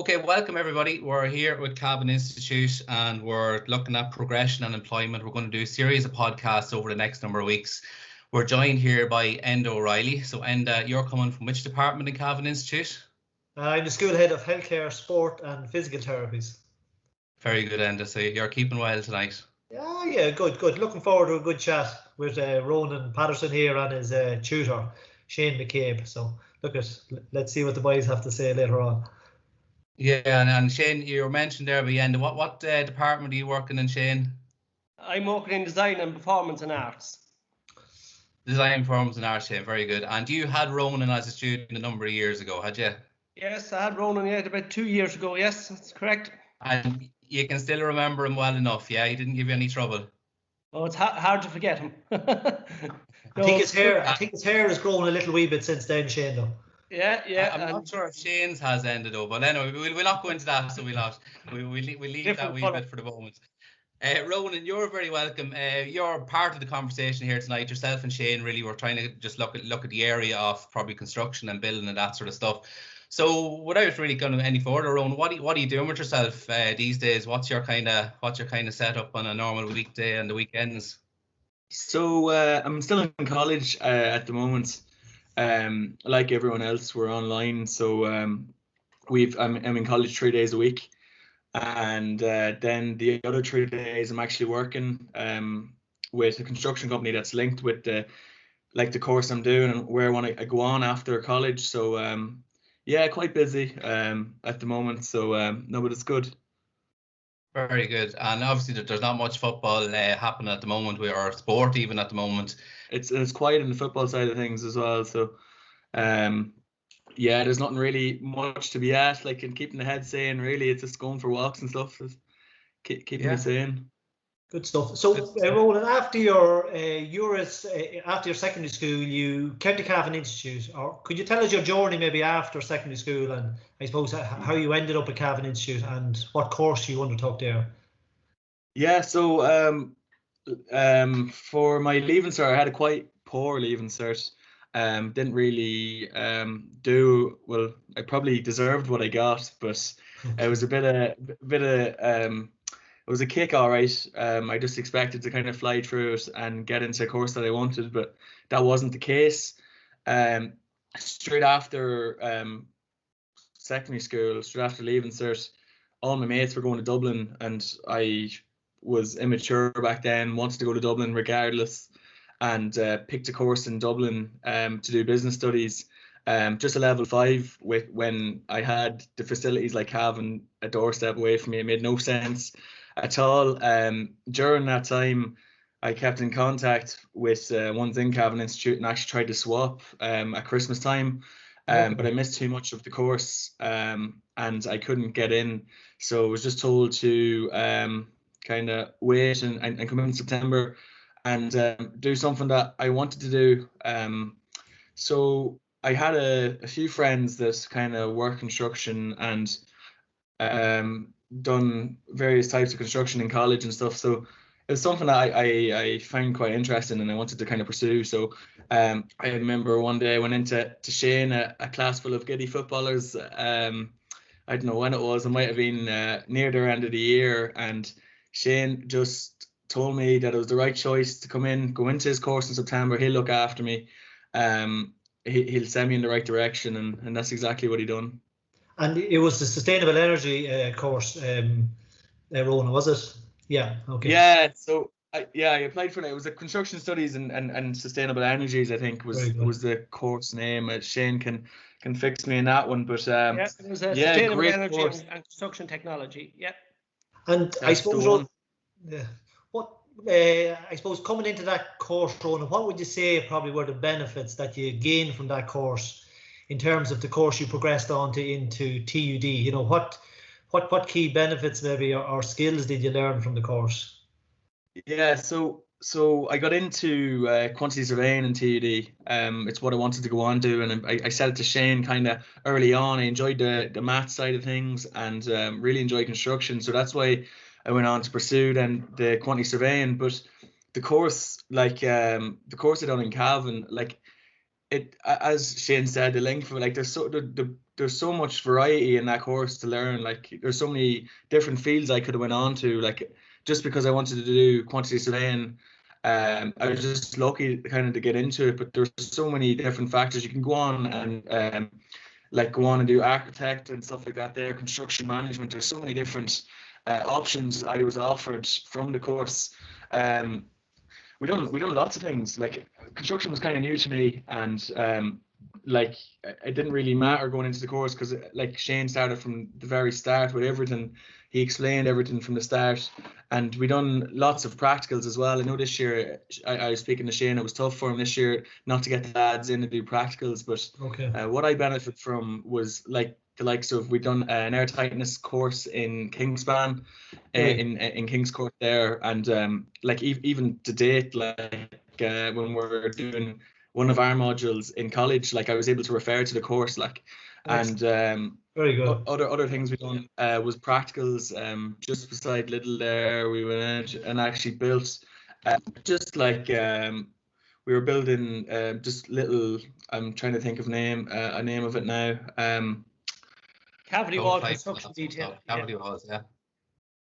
Okay, welcome everybody. We're here with Cavan Institute and we're looking at progression and employment. We're going to do a series of podcasts over the next number of weeks. We're joined here by Enda O'Reilly. So Enda, you're coming from which department in Cavan Institute? I'm the school head of healthcare, sport and physical therapies. Very good, Enda. So you're keeping well tonight. Yeah, good. Looking forward to a good chat with Ronan Patterson here and his tutor, Shane McCabe. So let's see what the boys have to say later on. Yeah, and Shane, you were mentioned there by the end. What department are you working in, Shane? I'm working in design and performance and arts. Design, performance and arts, Shane. Very good. And you had Ronan as a student a number of years ago, had you? Yes, I had Ronan about 2 years ago. Yes, that's correct. And you can still remember him well enough, yeah? He didn't give you any trouble. Oh, it's hard to forget him. I think his hair has grown a little wee bit since then, Shane, though. Yeah. I'm not sure if Shane's has ended up, but anyway, we'll not go into that. So we'll leave that wee bit for the moment. Ronan, you're very welcome. You're part of the conversation here tonight. Yourself and Shane really were trying to just look at the area of probably construction and building and that sort of stuff. So without really going any further, Ronan, what are you doing with yourself these days? What's your kind of setup on a normal weekday and the weekends? So I'm still in college at the moment. Like everyone else, we're online. So I'm in college 3 days a week, and then the other 3 days I'm actually working with a construction company that's linked with the course I'm doing and where I want to go on after college. So yeah, quite busy at the moment. So no, but it's good. Very good. And obviously there's not much football happening at the moment, or sport even at the moment. It's quiet in the football side of things as well. So yeah, there's nothing really much to be at, and keeping the head sane. Really, it's just going for walks and stuff. Keeping it sane. Good stuff. So, Ronan, after your secondary school, you came to Cavan Institute. Or could you tell us your journey maybe after secondary school, and I suppose how you ended up at Cavan Institute and what course you undertook there? Yeah. So for my leaving cert, I had a quite poor leaving cert. Didn't really do well. I probably deserved what I got, but it was it was a kick, all right. I just expected to kind of fly through it and get into a course that I wanted, but that wasn't the case. Straight after secondary school, straight after leaving cert, all my mates were going to Dublin, and I was immature back then, wanted to go to Dublin regardless, and picked a course in Dublin to do business studies. Just a level 5 when I had the facilities like Cavan a doorstep away from me. It made no sense at all. During that time, I kept in contact with ones in Cavan Institute and actually tried to swap at Christmas time, but I missed too much of the course and I couldn't get in. So I was just told to kind of wait and come in September and do something that I wanted to do. So I had a few friends that kind of work construction and done various types of construction in college and stuff. So it was something that I found quite interesting and I wanted to kind of pursue. So I remember one day I went into Shane, a class full of giddy footballers. I don't know when it was. It might have been near the end of the year. And Shane just told me that it was the right choice to go into his course in September. He'll look after me. He'll send me in the right direction, and that's exactly what he done. And it was the sustainable energy course, Ronan, was it? Yeah. Okay. Yeah. So I applied for it. It was a construction studies and sustainable energies, I think was the course name. Shane can fix me in that one, but yeah, it was a sustainable energy and construction technology. Yeah. And I suppose, I suppose coming into that course, Ronan, what would you say probably were the benefits that you gained from that course in terms of the course you progressed on into TUD? You know, what key benefits maybe or skills did you learn from the course? Yeah, so I got into quantity surveying in TUD. It's what I wanted to go on to, and I said it to Shane kind of early on. I enjoyed the math side of things and really enjoyed construction, so that's why I went on to pursue then the quantity surveying. But the course, the course I done in Cavan, as Shane said, the length of it, like there's so much variety in that course to learn. Like there's so many different fields I could have went on to. Like just because I wanted to do quantity surveying, I was just lucky kind of to get into it. But there's so many different factors you can go on and like go on and do architect and stuff like that. There, construction management. There's so many different options I was offered from the course. We done lots of things. Like construction was kind of new to me, and like it didn't really matter going into the course because like Shane started from the very start with everything. He explained everything from the start, and we done lots of practicals as well. I know this year I was speaking to Shane. It was tough for him this year not to get the lads in to do practicals, but what I benefit from was like the likes of we've done an air tightness course in Kingspan, in King's Court there, and like even to date, like when we're doing one of our modules in college, like I was able to refer to the course, like, and very good. Other things we done was practicals. Just beside Lidl there, we went and actually built just like we were building just little. I'm trying to think of a name of it now. Cavity wall construction detail. Cavity walls, yeah.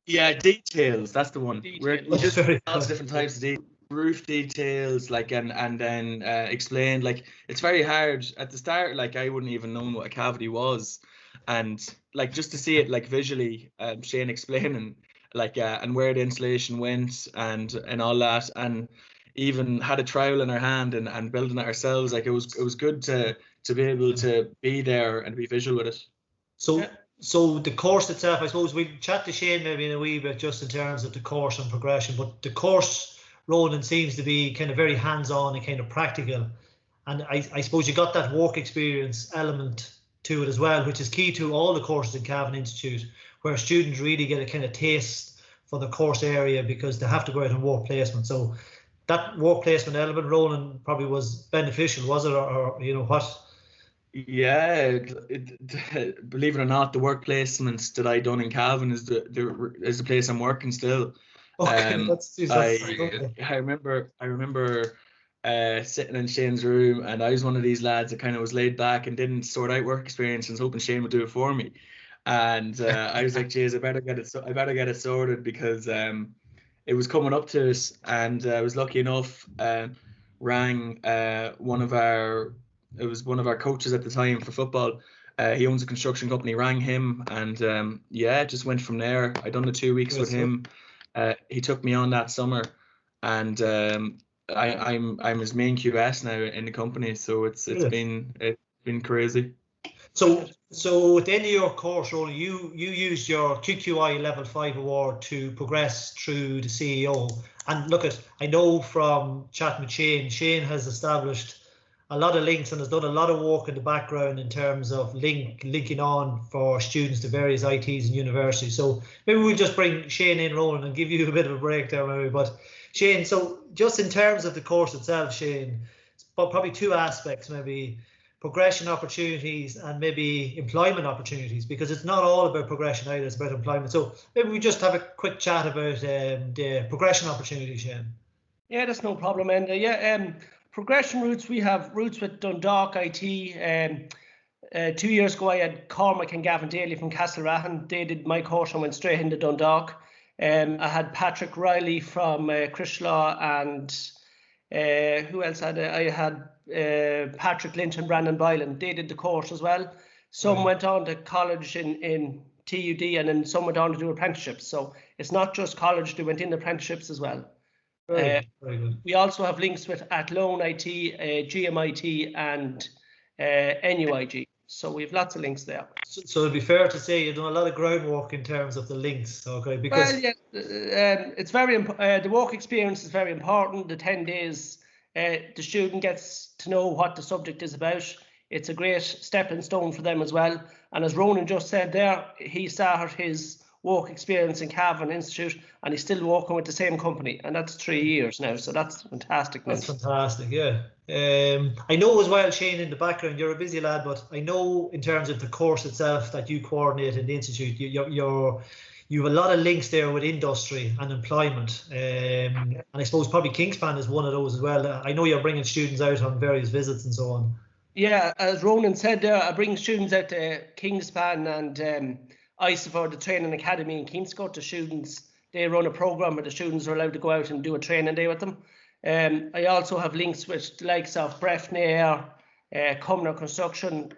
Yeah, details. That's the one. Details. We just lots of different types of details. Roof details, like, and then explained, like, it's very hard at the start. Like, I wouldn't even know what a cavity was, and like just to see it like visually, Shane explaining like and where the insulation went and all that, and even had a trowel in our hand and building it ourselves. Like it was good to be able to be there and be visual with it. So the course itself, I suppose we'll chat to Shane maybe in a wee bit just in terms of the course and progression, but the course, Ronan, seems to be kind of very hands-on and kind of practical, and I suppose you got that work experience element to it as well, which is key to all the courses in Cavan Institute, where students really get a kind of taste for the course area because they have to go out and work placement. So that work placement element, Ronan, probably was beneficial, was it, or you know what? Yeah, believe it or not, the work placements that I done in Cavan is the place I'm working still. Okay, I remember sitting in Shane's room, and I was one of these lads that kind of was laid back and didn't sort out work experience and was hoping Shane would do it for me. And I was like, "Jeez, I better get it sorted," because it was coming up to us, and I was lucky enough. Rang one of our coaches at the time for football. He owns a construction company. Rang him, and just went from there. I done the 2 weeks with him. He took me on that summer, and I'm his main QS now in the company. So it's been crazy. So at the end of your course, Ronan, you used your QQI Level 5 award to progress through the CEO. And look, I know from chatting with Shane has established a lot of links and has done a lot of work in the background in terms of linking on for students to various ITs and universities. So maybe we'll just bring Shane in, Ronan, and give you a bit of a breakdown maybe. But Shane, so just in terms of the course itself, Shane, probably two aspects, maybe progression opportunities and maybe employment opportunities, because it's not all about progression either, it's about employment. So maybe we just have a quick chat about the progression opportunities, Shane. Yeah, that's no problem. And progression routes, we have routes with Dundalk IT. 2 years ago, I had Cormac and Gavin Daly from Castlereaghan. They did my course and went straight into Dundalk. I had Patrick Riley from Crishlaw, and who else had I had Patrick Lynch and Brandon Bylan. They did the course as well. Some went on to college in TUD, and then some went on to do apprenticeships. So it's not just college, they went in apprenticeships as well. Very good. We also have links with Alumni IT, GMIT, and NUIG. So we have lots of links there. So it'd be fair to say you've done a lot of groundwork in terms of the links, okay? Because it's very the work experience is very important. The 10 days, the student gets to know what the subject is about. It's a great stepping stone for them as well. And as Ronan just said there, he started his work experience in Cavan Institute, and he's still working with the same company, and that's 3 years now. So that's fantastic. That's fantastic, yeah. I know as well, Shane, in the background, you're a busy lad, but I know in terms of the course itself that you coordinate in the institute, you have a lot of links there with industry and employment. And I suppose probably Kingspan is one of those as well. I know you're bringing students out on various visits and so on. Yeah, as Ronan said there, I bring students out to Kingspan and ISAFOR, the training academy in Kingscote. The students, they run a program where the students are allowed to go out and do a training day with them. I also have links with the likes of Breffney Air, Cumner Construction.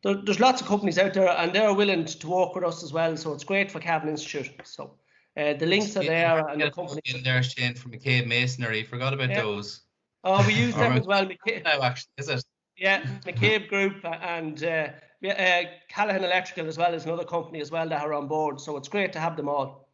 There's lots of companies out there, and they're willing to work with us as well. So it's great for Cavan Institute. So the links are there, and the company in there, Shane, from McCabe Masonry. Forgot about those. Oh, we use them as well. McCabe, no, actually, is it? Yeah, McCabe Group and Callahan Electrical as well is another company as well that are on board. So it's great to have them all.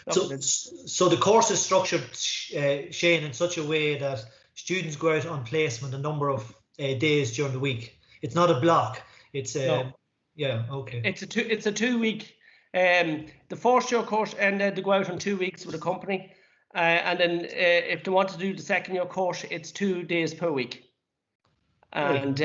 So the course is structured, Shane, in such a way that students go out on placement a number of days during the week. It's not a block. It's yeah, okay. It's a 2 week. The first year course, and they go out on 2 weeks with a company, and then if they want to do the second year course, it's 2 days per week. And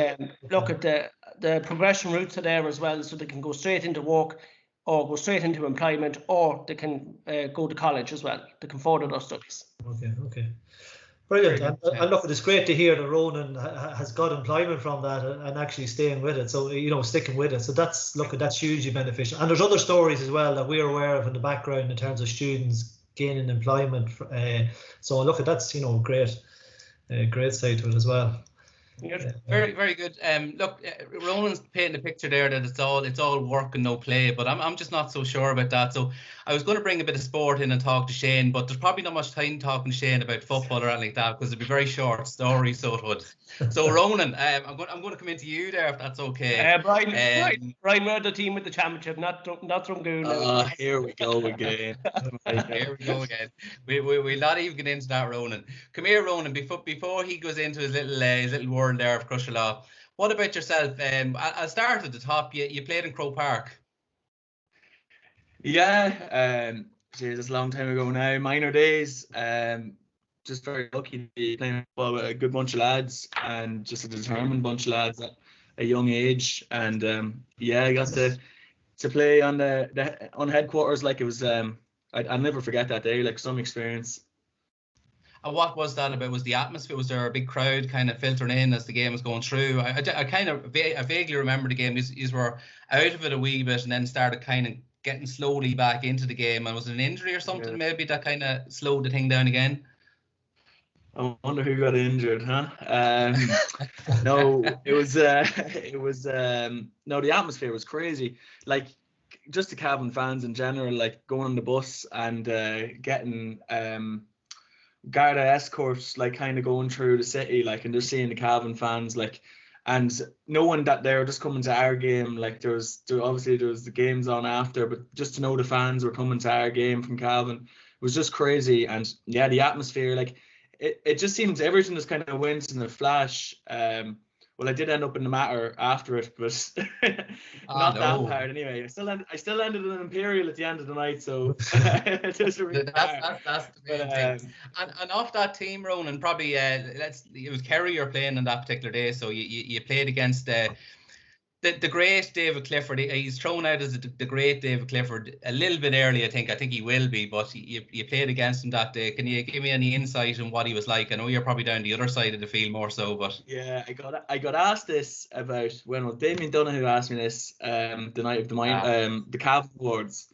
look at the progression routes are there as well, so they can go straight into work, or go straight into employment, or they can go to college as well. They can further their studies. Okay. Brilliant. And look, it's great to hear that Ronan has got employment from that and actually staying with it. So, sticking with it. So that's hugely beneficial. And there's other stories as well that we're aware of in the background in terms of students gaining employment. So look, that's, great side to it as well. Yeah, very, very good. Look, Ronan's painting a picture there that it's all work and no play, but I'm just not so sure about that. So I was going to bring a bit of sport in and talk to Shane, but there's probably not much time talking to Shane about football or anything like that, because it'd be very short story, so it would. So Ronan, I'm going to come into you there if that's okay. Brian, we're the team with the championship, not Drumgoon. Here we go again. Here we go again. We'll not even get into that, Ronan. Come here, Ronan. Before he goes into his little world there of Crusher Law, what about yourself? I'll start at the top. You played in Croke Park. Yeah, it's a long time ago now. Minor days. Just very lucky to be playing football with a good bunch of lads, and just a determined bunch of lads at a young age. And I got to play on on headquarters. Like, it was I'll never forget that day. Like, some experience. And what was that about? Was the atmosphere? Was there a big crowd kind of filtering in as the game was going through? I vaguely remember the game. You were out of it a wee bit and then started kind of getting slowly back into the game. And was it an injury or something maybe that kind of slowed the thing down again? I wonder who got injured, huh? No, it was no, the atmosphere was crazy. Like, just the Cavan fans in general, like going on the bus and getting Garda escorts, like kind of going through the city, like, and just seeing the Cavan fans, like, and knowing that they're just coming to our game. Like, there was the games on after, but just to know the fans were coming to our game from Cavan was just crazy. And yeah, the atmosphere, like, it just seems everything just kind of went in a flash. Well, I did end up in the matter after it, but not that hard anyway. I still ended in Imperial at the end of the night, so that's the main thing. And off that team, Ronan, probably it was Kerry you're playing on that particular day, so you played against the great David Clifford. He's thrown out as the great David Clifford a little bit early, I think he will be, but you played against him that day. Can you give me any insight on what he was like? I know you're probably down the other side of the field more so, but yeah, I got asked this about Damien Donahue asked me this the night of the Cavan Awards,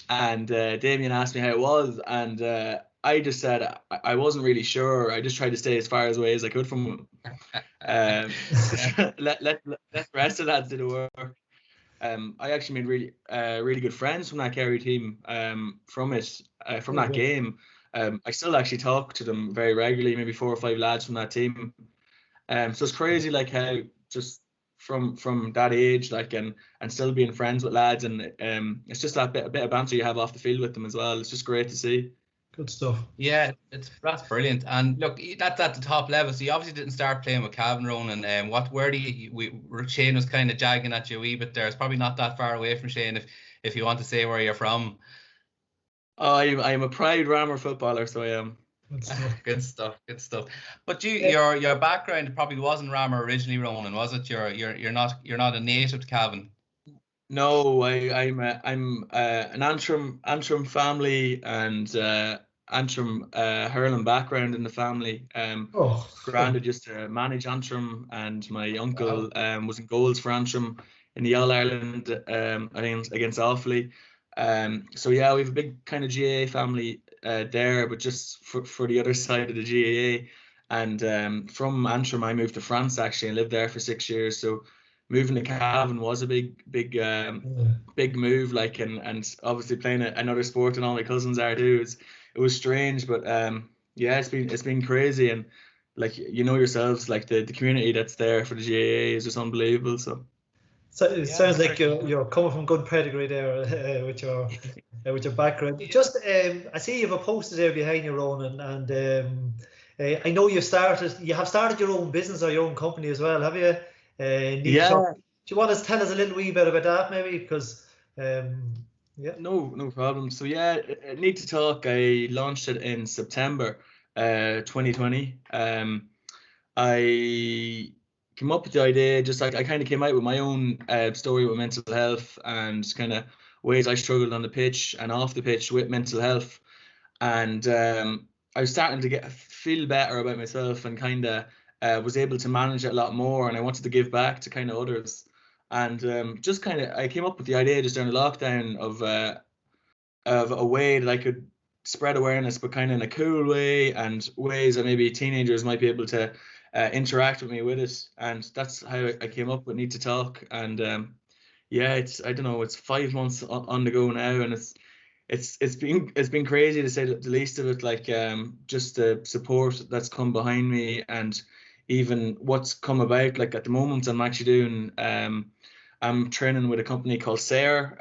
and Damien asked me how it was, and I just said I wasn't really sure. I just tried to stay as far away as I could from him. Let the rest of the lads do the work. I actually made really good friends from that Kerry team. From that game. I still actually talk to them very regularly. Maybe 4 or 5 lads from that team. So it's crazy, like, how just from that age, like, and still being friends with lads, and it's just a bit of banter you have off the field with them as well. It's just great to see. Good stuff. Yeah, that's brilliant. And look, that's at the top level. So you obviously didn't start playing with Cavan, Ronan. Shane was kind of jagging at you a wee bit there. It's probably not that far away from Shane if you want to say where you're from. I am a proud Rammer footballer, so I am. Good stuff. But your background probably wasn't Rammer originally, Ronan, was it? You're not a native to Cavan. No, I'm an Antrim family and Antrim hurling background in the family. Granddad used to manage Antrim, and my uncle was in goals for Antrim in the All Ireland I think against Offaly. So yeah, we have a big kind of GAA family there, but just for the other side of the GAA. And from Antrim, I moved to France actually and lived there for 6 years. So moving to Cavan was a big move, like, and obviously playing another sport, and all my cousins are too. It was strange, but yeah, it's been crazy, and like, you know yourselves, like the community that's there for the GAA is just unbelievable. So it sounds like you're coming from good pedigree there with your background. Just I see you have a poster there behind you, Ronan, and I know you have started your own business or your own company as well, have you? Yeah. Do you want to tell us a little wee bit about that, maybe? Because yeah. No problem. So yeah, Need to Talk, I launched it in September 2020. I came up with the idea, just like I kind of came out with my own story with mental health and kind of ways I struggled on the pitch and off the pitch with mental health. And I was starting to feel better about myself, and kind of was able to manage it a lot more, and I wanted to give back to kind of others. And just kind of, I came up with the idea just during the lockdown of a way that I could spread awareness, but kind of in a cool way, and ways that maybe teenagers might be able to interact with me with it. And that's how I came up with Need to Talk. And yeah, I don't know, it's 5 months on the go now, and it's been crazy to say the least of it. Like just the support that's come behind me, and even what's come about. Like at the moment, I'm actually doing I'm training with a company called SARE.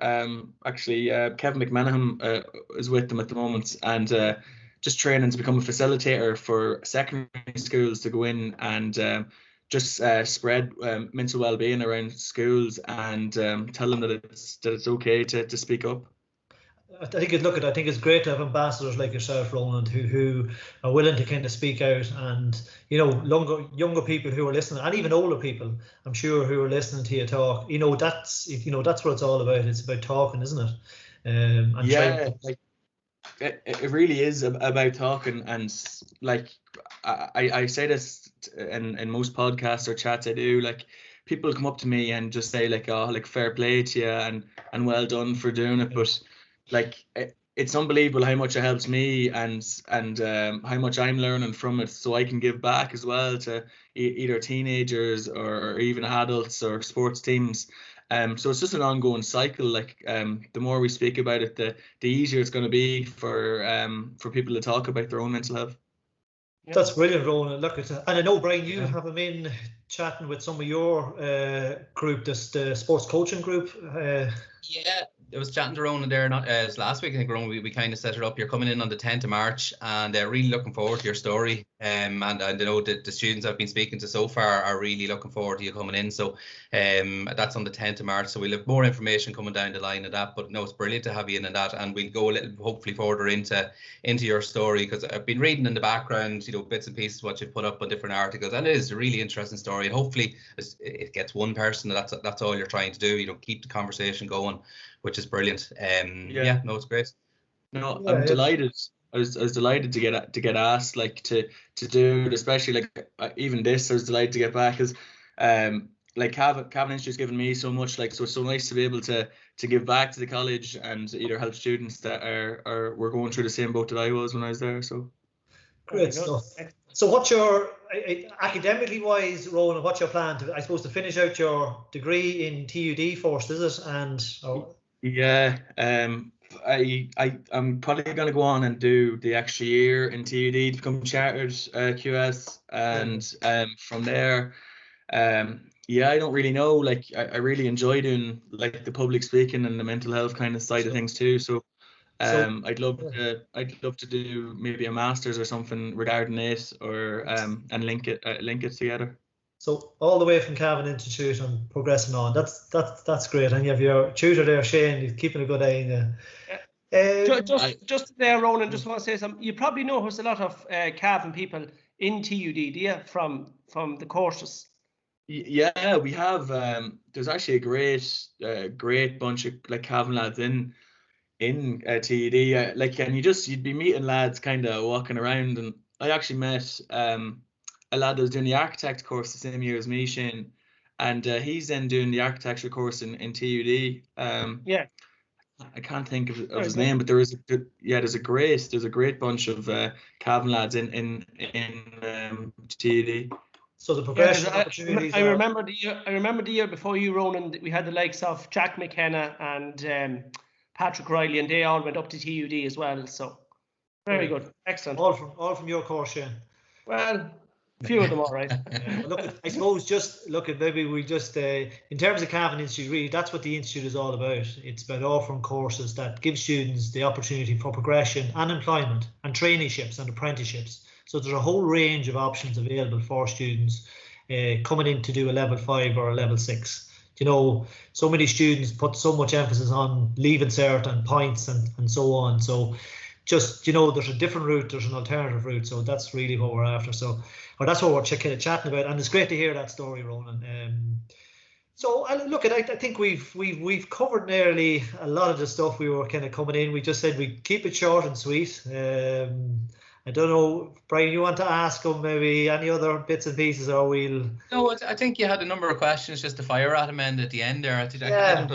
Actually, Kevin McManahan is with them at the moment, and just training to become a facilitator for secondary schools to go in and just spread mental well-being around schools, and tell them that it's okay to speak up. I think it's great to have ambassadors like yourself, Ronan, who are willing to kind of speak out, and younger people who are listening, and even older people, I'm sure, who are listening to you talk. That's what it's all about. It's about talking, isn't it? Yeah, like it really is about talking, and like I say this in most podcasts or chats I do. Like, people come up to me and just say like, oh, like, fair play to you and well done for doing it, but like it's unbelievable how much it helps me, and how much I'm learning from it, so I can give back as well to either teenagers or even adults or sports teams. So it's just an ongoing cycle. Like the more we speak about it, the easier it's going to be for people to talk about their own mental health. That's brilliant, Ronan. Look at that. And I know, Brian, you have him in chatting with some of your group, the sports coaching group. Yeah, I was chatting to Ronan there last week. I think, Ronan, we kind of set it up. You're coming in on the 10th of March, and really looking forward to your story. And I know that the students I've been speaking to so far are really looking forward to you coming in. So that's on the 10th of March. So we'll have more information coming down the line of that. But no, it's brilliant to have you in that, and we'll go a little, hopefully, further into your story, because I've been reading in the background, bits and pieces what you've put up on different articles, and it is a really interesting story. And hopefully, it gets one person. That's all you're trying to do. Keep the conversation going, which is brilliant. Yeah, no, it's great. No, I'm delighted. I was delighted to get asked, like, to do it, especially like even this. I was delighted to get back, because like Cavan Institute's given me so much, like, so it's so nice to be able to give back to the college and either help students that were going through the same boat that I was when I was there. So great stuff. So what's your academically wise, Ronan? What's your plan to finish out your degree in TUD first? Is it? Yeah, I'm probably going to go on and do the extra year in TUD to become chartered QS, and from there, yeah, I don't really know. Like, I really enjoy doing like the public speaking and the mental health kind of side of things too. So I'd love to do maybe a master's or something regarding it, or and link it together. So all the way from Cavan Institute and progressing on. That's great. And you have your tutor there, Shane. He's keeping a good eye on you. Just there, Ronan. Just want to say something. You probably know there's a lot of Cavan people in TUD, do you, from the courses? Yeah, we have. There's actually a great bunch of like Cavan lads in TED. And you'd be meeting lads kind of walking around, and I actually met a lad that was doing the architect course the same year as me, Shane, and he's then doing the architecture course in TUD. Yeah. I can't think of his name, but there's a great bunch of Cavan lads in TUD. So the progression opportunities. I remember the year before you, Ronan, we had the likes of Jack McKenna and Patrick Riley, and they all went up to TUD as well. So very good, excellent. All from your course, Shane. Well, a few of them, all right. Look, I suppose maybe we just in terms of Cavan Institute, really, that's what the institute is all about. It's about offering courses that give students the opportunity for progression and employment and traineeships and apprenticeships. So there's a whole range of options available for students coming in to do a level 5 or a level 6. You know, so many students put so much emphasis on leaving cert and points and so on. So just, there's a different route, there's an alternative route. So that's really what we're after. Or that's what we're chatting about. And it's great to hear that story, Ronan. So look, I think we've covered nearly a lot of the stuff we were kind of coming in. We just said we'd keep it short and sweet. I don't know, Brian, you want to ask him maybe any other bits and pieces, or we'll... No, I think you had a number of questions just to fire at him at the end there. I think I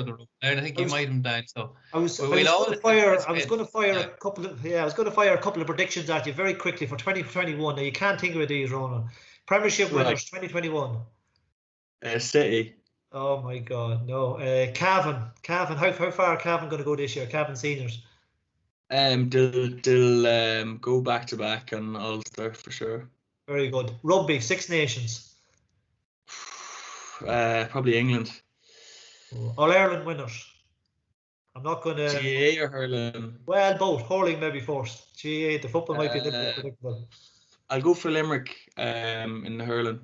think you might have them down. So I was going to fire a couple of predictions at you very quickly for 2021. Now you can't think of these, Ronan. Premiership winners 2021. City. Oh my God, no. Cavan. How far are Cavan going to go this year? Cavan seniors. They'll go back to back on Ulster for sure. Very good. Rugby, Six Nations. Probably England. All Ireland winners. I'm not going to. GAA or hurling? Well, both. Hurling maybe first. GAA, the football might be a little predictable. I'll go for Limerick in the hurling.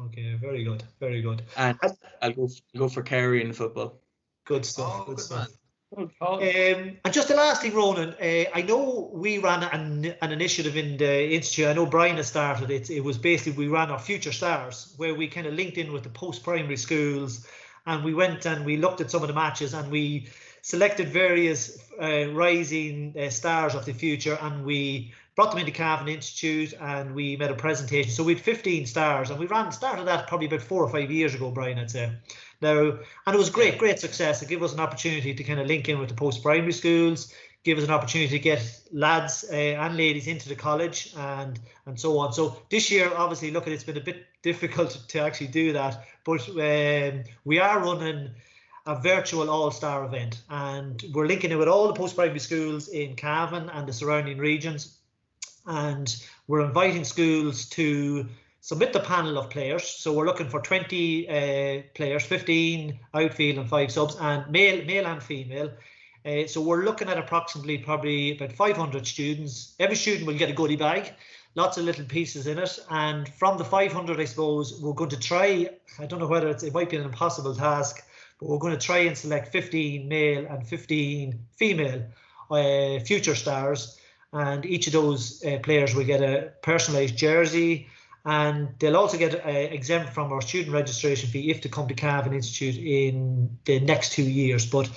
Okay, very good, very good. And I'll go for Kerry in football. Good stuff. Good stuff. And just the last thing, Ronan, I know we ran an initiative in the institute. I know Brian has started it. It was basically, we ran our Future Stars, where we kind of linked in with the post-primary schools, and we went and we looked at some of the matches, and we selected various rising stars of the future, and we brought them into Cavan Institute, and we made a presentation. So we had 15 stars, and we started that probably about 4 or 5 years ago, Brian, I'd say. Now, and it was great success. It gave us an opportunity to kind of link in with the post-primary schools, give us an opportunity to get lads and ladies into the college and so on. So this year, obviously, look, it's been a bit difficult to actually do that, but we are running a virtual all-star event, and we're linking it with all the post-primary schools in Cavan and the surrounding regions, and we're inviting schools to submit the panel of players. So we're looking for 20 players, 15 outfield and 5 subs, and male and female. So we're looking at probably about 500 students. Every student will get a goodie bag, lots of little pieces in it. And from the 500, I suppose, we're going to try, I don't know whether it might be an impossible task, but we're going to try and select 15 male and 15 female future stars. And each of those players will get a personalised jersey, and they'll also get exempt from our student registration fee if they come to Cavan Institute in the next 2 years. But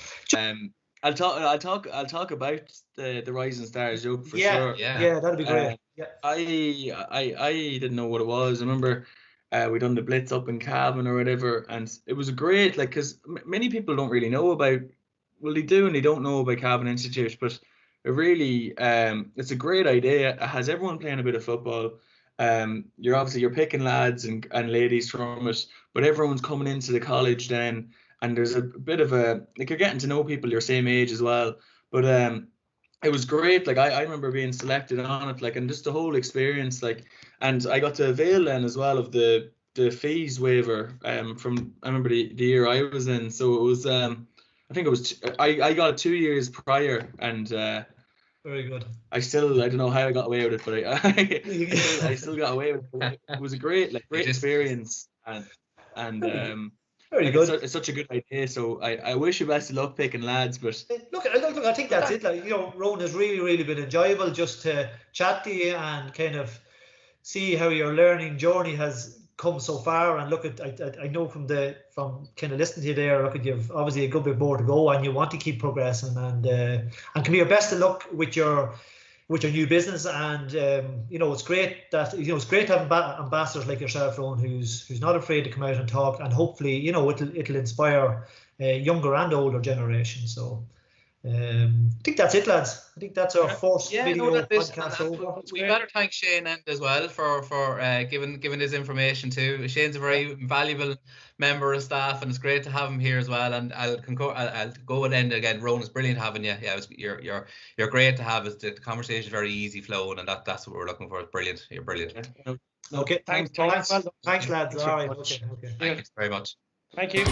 I'll talk about the Rising Stars joke for sure. Yeah, that'd be great. I didn't know what it was. I remember we done the Blitz up in Cavan or whatever, and it was great. Like, because many people don't really know about. Well, they do and they don't know about Cavan Institute, but it really it's a great idea. It has everyone playing a bit of football. You're picking lads and ladies from it, but everyone's coming into the college then, and there's a bit of you're getting to know people your same age as well. But it was great. Like I remember being selected on it, like, and just the whole experience, like, and I got to avail then as well of the fees waiver from, I remember the year I was in. So it was I think it was I got it 2 years prior, and very good. I don't know how I got away with it, but I still got away with it. It was a great experience, and very good. It's such a good idea. So I wish you best of luck picking lads. But look, I think that's it. Like, Ronan, has really been enjoyable just to chat to you and kind of see how your learning journey has come so far, and look at I know from kind of listening to you there, look at you've obviously a good bit more to go, and you want to keep progressing, and can be your best of luck with your new business. And it's great that it's great to have ambassadors like yourself, Ronan, who's not afraid to come out and talk, and hopefully it'll inspire younger and older generations. So I think that's it, lads. I think that's our first video podcast over. We better thank Shane as well for giving his information too. Shane's a very valuable member of staff, and it's great to have him here as well. And I'll go and end again. Ronan, it's brilliant having you. Yeah, you're great to have. The conversation is very easy flowing, and that's what we're looking for. It's brilliant. You're brilliant. Okay, thanks, lads. All right. Okay. Thanks very much. Thank you.